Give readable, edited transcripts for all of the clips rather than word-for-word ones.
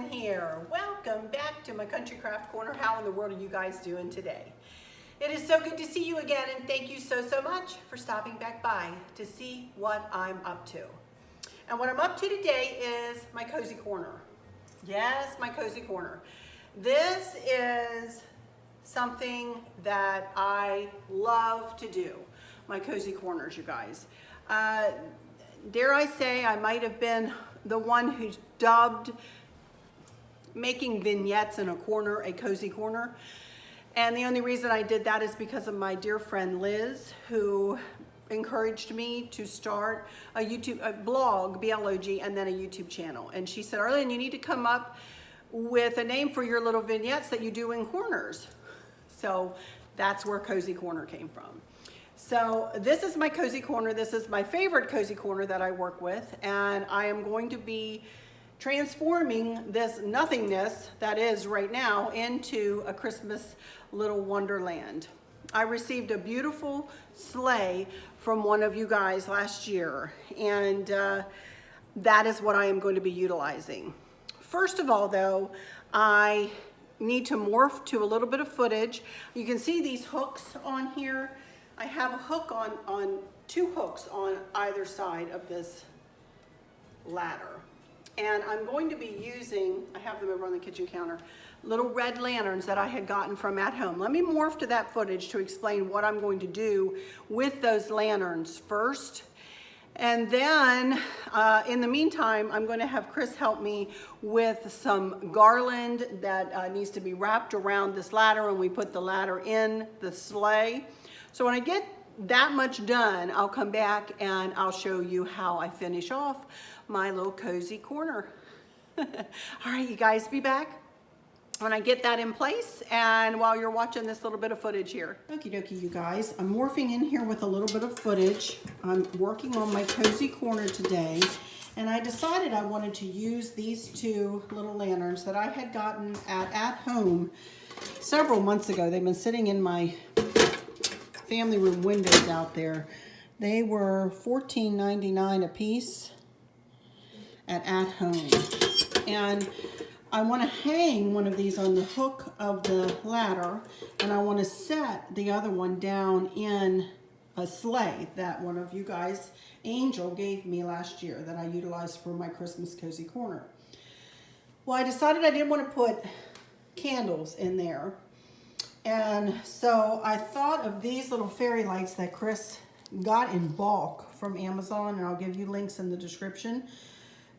Sherwin here. Welcome back to my Country Craft Corner. How in the world are you guys doing today? It is so good to see you again, and thank you so much for stopping back by to see what I'm up to. And what I'm up to today is my cozy corner. Yes, my cozy corner. This is something that I love to do, my cozy corners, you guys. Dare I say, I might have been the one who dubbed making vignettes in a corner a cozy corner. And the only reason I did that is because of my dear friend Liz, who encouraged me to start a blog, B-L-O-G, and then a YouTube channel. And she said, Arlene, you need to come up with a name for your little vignettes that you do in corners. So that's where Cozy Corner came from. So this is my cozy corner. This is my favorite cozy corner that I work with, and I am going to be transforming this nothingness that is right now into a Christmas little wonderland. I received a beautiful sleigh from one of you guys last year, and that is what I am going to be utilizing. First of all, though, I need to morph to a little bit of footage. You can see these hooks on here. I have a hook on two hooks on either side of this ladder. And I'm going to be using, I have them over on the kitchen counter, little red lanterns that I had gotten from at home. Let me morph to that footage to explain what I'm going to do with those lanterns first. And then, in the meantime, I'm going to have Chris help me with some garland that needs to be wrapped around this ladder, and we put the ladder in the sleigh. So when I get that much done, I'll come back and I'll show you how I finish off my little cozy corner. All right, you guys, be back when I get that in place and while you're watching this little bit of footage here. Okie dokie, you guys. I'm morphing in here with a little bit of footage. I'm working on my cozy corner today, and I decided I wanted to use these two little lanterns that I had gotten at home several months ago. They've been sitting in my family room windows out there. They were $14.99 a piece at home. And I want to hang one of these on the hook of the ladder, and I want to set the other one down in a sleigh that one of you guys, Angel, gave me last year that I utilized for my Christmas cozy corner. Well, I decided I didn't want to put candles in there. And so I thought of these little fairy lights that Chris got in bulk from Amazon, and I'll give you links in the description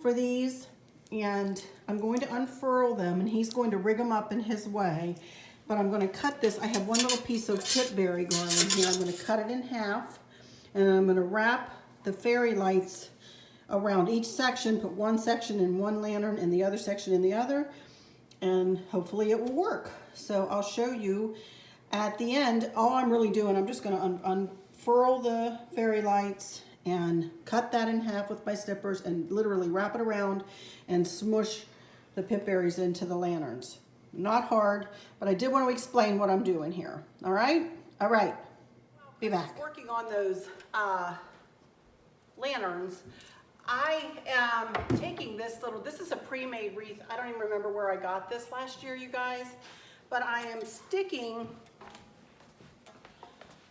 for these. And I'm going to unfurl them, and he's going to rig them up in his way. But I'm going to cut this. I have one little piece of titberry garland here. I'm going to cut it in half, and I'm going to wrap the fairy lights around each section, put one section in one lantern and the other section in the other, and hopefully it will work. So I'll show you at the end. All I'm really doing, I'm just going to unfurl the fairy lights and cut that in half with my Snippers and literally wrap it around and smush the pip berries into the lanterns. Not hard, but I did want to explain what I'm doing here. All right? All right. Be back. Working on those lanterns, I am taking this is a pre-made wreath. I don't even remember where I got this last year, you guys, but I am sticking,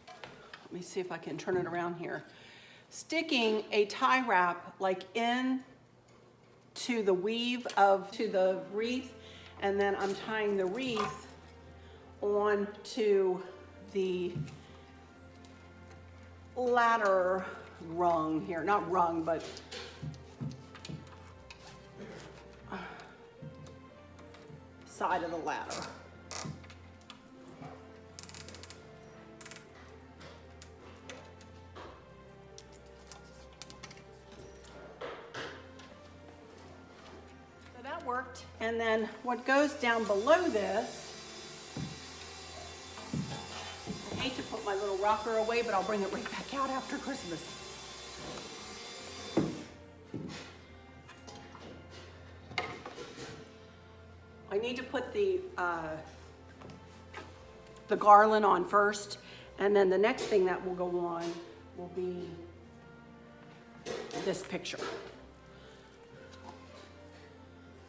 let me see if I can turn it around here, sticking a tie wrap like in to the weave to the wreath, and then I'm tying the wreath on to the ladder rung here, not rung, but side of the ladder. So that worked. And then what goes down below this, I hate to put my little rocker away, but I'll bring it right back out after Christmas. I need to put the garland on first, and then the next thing that will go on will be this picture.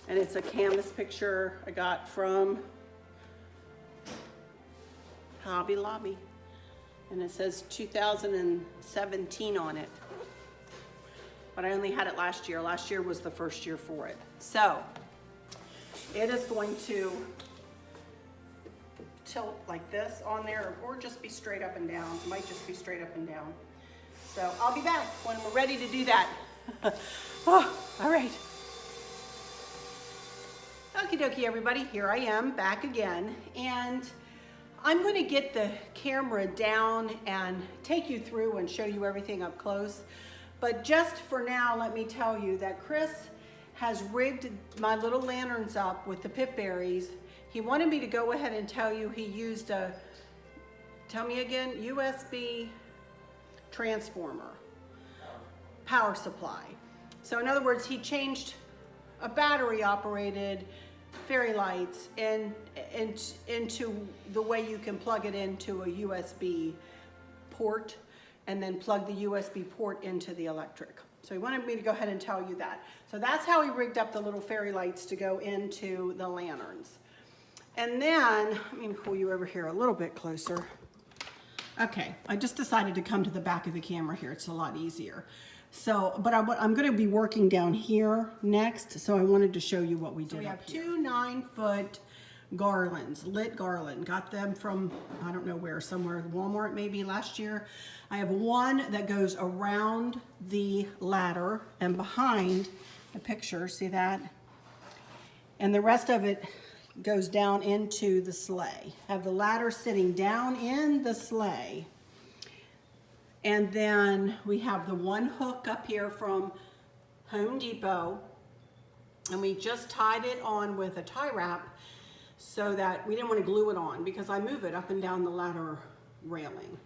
And it's a canvas picture I got from Hobby Lobby. And it says 2017 on it. But I only had it last year. Last year was the first year for it. So it is going to tilt like this on there, or just be straight up and down. It might just be straight up and down. So I'll be back when we're ready to do that. Oh, all right. Okie dokie, everybody, here I am back again, and I'm going to get the camera down and take you through and show you everything up close. But just for now, let me tell you that Chris has rigged my little lanterns up with the pip berries. He wanted me to go ahead and tell you he used a, tell me again, USB transformer, power supply. So in other words, he changed a battery operated fairy lights into the way you can plug it into a USB port and then plug the USB port into the electric. So he wanted me to go ahead and tell you that. So that's how he rigged up the little fairy lights to go into the lanterns. And then, let me pull you over here a little bit closer. Okay, I just decided to come to the back of the camera here. It's a lot easier. So, but I'm going to be working down here next, so I wanted to show you what we did. So we have two 9-foot garlands, lit garland. Got them from, I don't know where, somewhere, Walmart maybe last year. I have one that goes around the ladder and behind the picture, see that? And the rest of it goes down into the sleigh. Have the ladder sitting down in the sleigh. And then we have the one hook up here from Home Depot, and we just tied it on with a tie wrap so that we didn't want to glue it on because I move it up and down the ladder railing.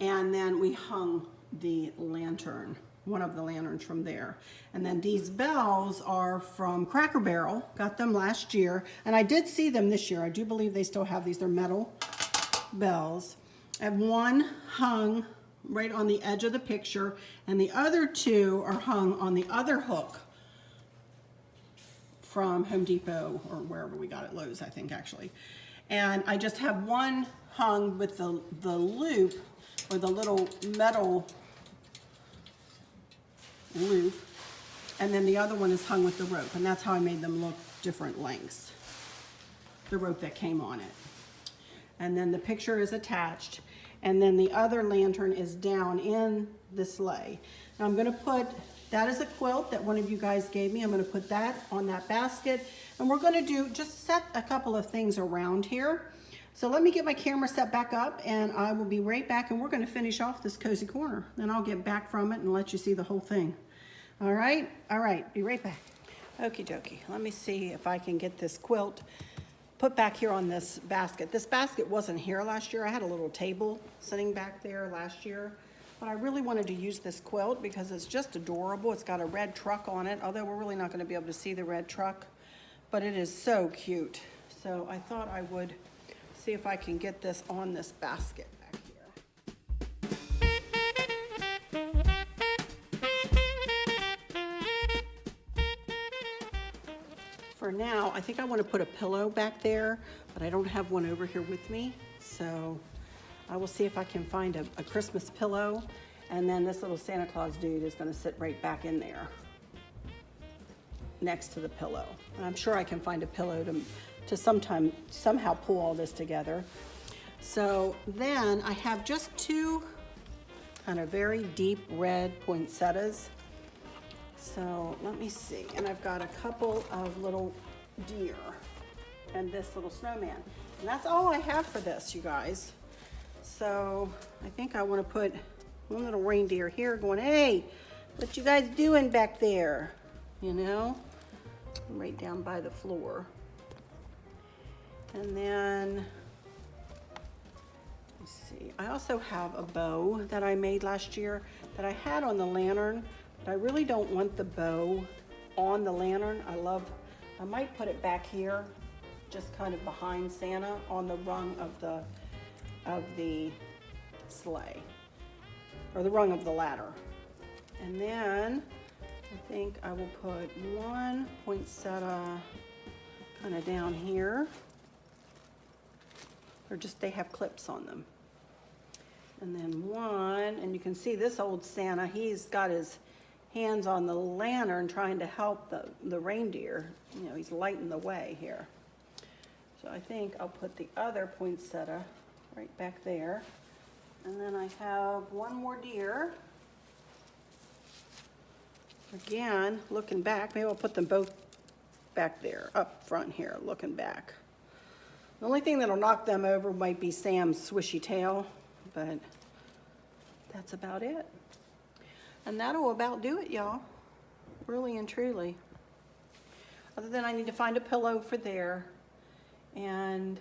And then we hung the lantern, one of the lanterns from there. And then these bells are from Cracker Barrel, got them last year, and I did see them this year. I do believe they still have these, they're metal bells. I have one hung right on the edge of the picture, and the other two are hung on the other hook from Home Depot or wherever we got it, Lowe's I think actually. And I just have one hung with the loop, or the little metal loop, and then the other one is hung with the rope, and that's how I made them look different lengths, the rope that came on it. And then the picture is attached, and then the other lantern is down in the sleigh. Now I'm going to put, that is a quilt that one of you guys gave me. I'm going to put that on that basket, and we're going to do, just set a couple of things around here. So let me get my camera set back up, and I will be right back, and we're going to finish off this cozy corner. Then I'll get back from it and let you see the whole thing. All right, be right back. Okie dokie, let me see if I can get this quilt put back here on this basket. This basket wasn't here last year. I had a little table sitting back there last year, but I really wanted to use this quilt because it's just adorable. It's got a red truck on it, although we're really not going to be able to see the red truck, but it is so cute. So I thought I would see if I can get this on this basket back here. For now, I think I want to put a pillow back there, but I don't have one over here with me. So I will see if I can find a Christmas pillow, and then this little Santa Claus dude is going to sit right back in there next to the pillow. And I'm sure I can find a pillow to somehow pull all this together. So then I have just two kind of very deep red poinsettias. So let me see, and I've got a couple of little deer and this little snowman. And that's all I have for this, you guys. So I think I want to put one little reindeer here going, hey, what you guys doing back there? You know, right down by the floor. And then, let's see, I also have a bow that I made last year that I had on the lantern, but I really don't want the bow on the lantern. I might put it back here, just kind of behind Santa on the rung of the sleigh, or the rung of the ladder. And then I think I will put one poinsettia kind of down here. Or just, they have clips on them. And then one, and you can see this old Santa, he's got his hands on the lantern trying to help the reindeer. You know, he's lighting the way here. So I think I'll put the other poinsettia right back there. And then I have one more deer. Again, looking back, maybe I'll put them both back there, up front here, looking back. The only thing that'll knock them over might be Sam's swishy tail, but that's about it. And that'll about do it, y'all. Really and truly. Other than I need to find a pillow for there. And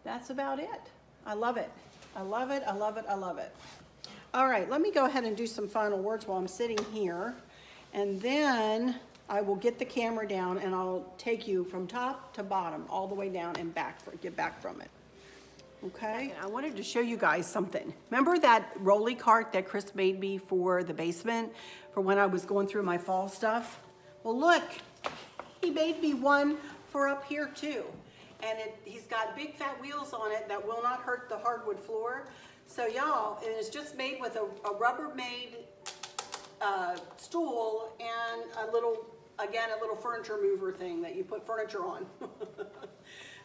that's about it. I love it. I love it, I love it, I love it. All right, let me go ahead and do some final words while I'm sitting here. And then I will get the camera down and I'll take you from top to bottom, all the way down and back, get back from it. Okay, I wanted to show you guys something. Remember that rolly cart that Chris made me for the basement for when I was going through my fall stuff? Well, look, he made me one for up here too. And he's got big fat wheels on it that will not hurt the hardwood floor. So y'all, it is just made with a Rubbermaid stool and a little furniture mover thing that you put furniture on.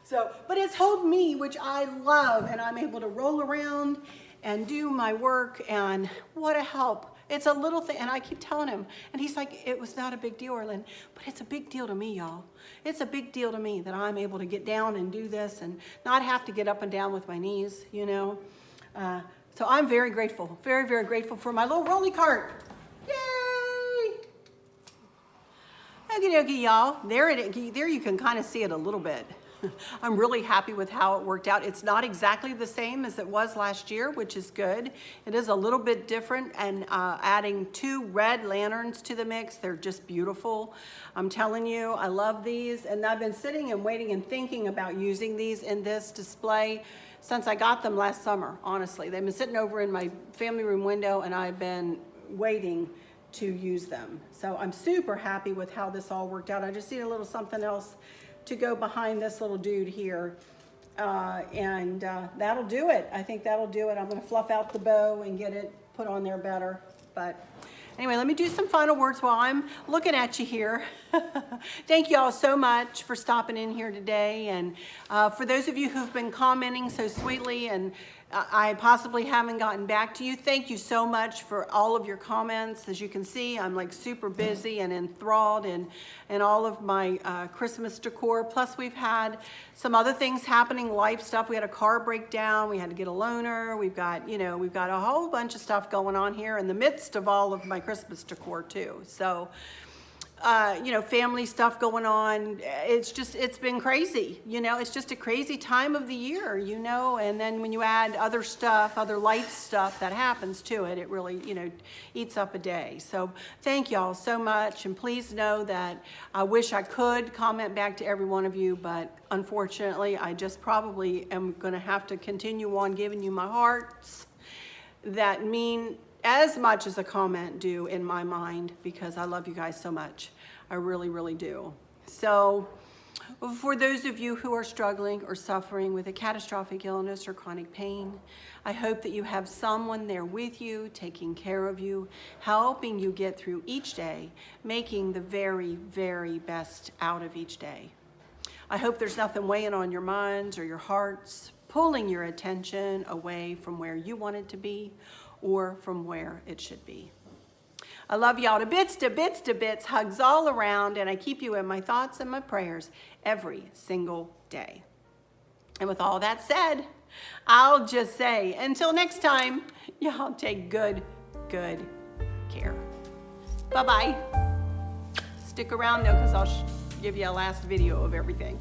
So, but it's Hold Me, which I love, and I'm able to roll around and do my work, and what a help. It's a little thing, and I keep telling him, and he's like, it was not a big deal, Orlin, but it's a big deal to me, y'all. It's a big deal to me that I'm able to get down and do this and not have to get up and down with my knees, you know. So I'm very grateful, very, very grateful for my little rolly cart. Yay! Okie dokie, y'all. There you can kind of see it a little bit. I'm really happy with how it worked out. It's not exactly the same as it was last year, which is good. It is a little bit different, and adding 2 red lanterns to the mix, they're just beautiful. I'm telling you, I love these, and I've been sitting and waiting and thinking about using these in this display since I got them last summer, honestly. They've been sitting over in my family room window, and I've been waiting to use them. So I'm super happy with how this all worked out. I just need a little something else to go behind this little dude here. That'll do it. I think that'll do it. I'm gonna fluff out the bow and get it put on there better. But anyway, let me do some final words while I'm looking at you here. Thank you all so much for stopping in here today. And for those of you who've been commenting so sweetly, and I possibly haven't gotten back to you, thank you so much for all of your comments. As you can see, I'm like super busy and enthralled in all of my Christmas decor. Plus we've had some other things happening, life stuff. We had a car breakdown, we had to get a loaner. We've got a whole bunch of stuff going on here in the midst of all of my Christmas decor too. So, family stuff going on. It's been crazy, it's just a crazy time of the year, and then when you add other stuff, other life stuff that happens to it, it really, eats up a day. So thank y'all so much. And please know that I wish I could comment back to every one of you, but unfortunately, I just probably am going to have to continue on giving you my hearts that mean as much as a comment do in my mind, because I love you guys so much. I really, really do. So for those of you who are struggling or suffering with a catastrophic illness or chronic pain, I hope that you have someone there with you, taking care of you, helping you get through each day, making the very, very best out of each day. I hope there's nothing weighing on your minds or your hearts, pulling your attention away from where you want it to be, or from where it should be. I love y'all to bits, to bits, to bits, hugs all around, and I keep you in my thoughts and my prayers every single day. And with all that said, I'll just say, until next time, y'all take good care. Bye-bye. Stick around though, because I'll give you a last video of everything.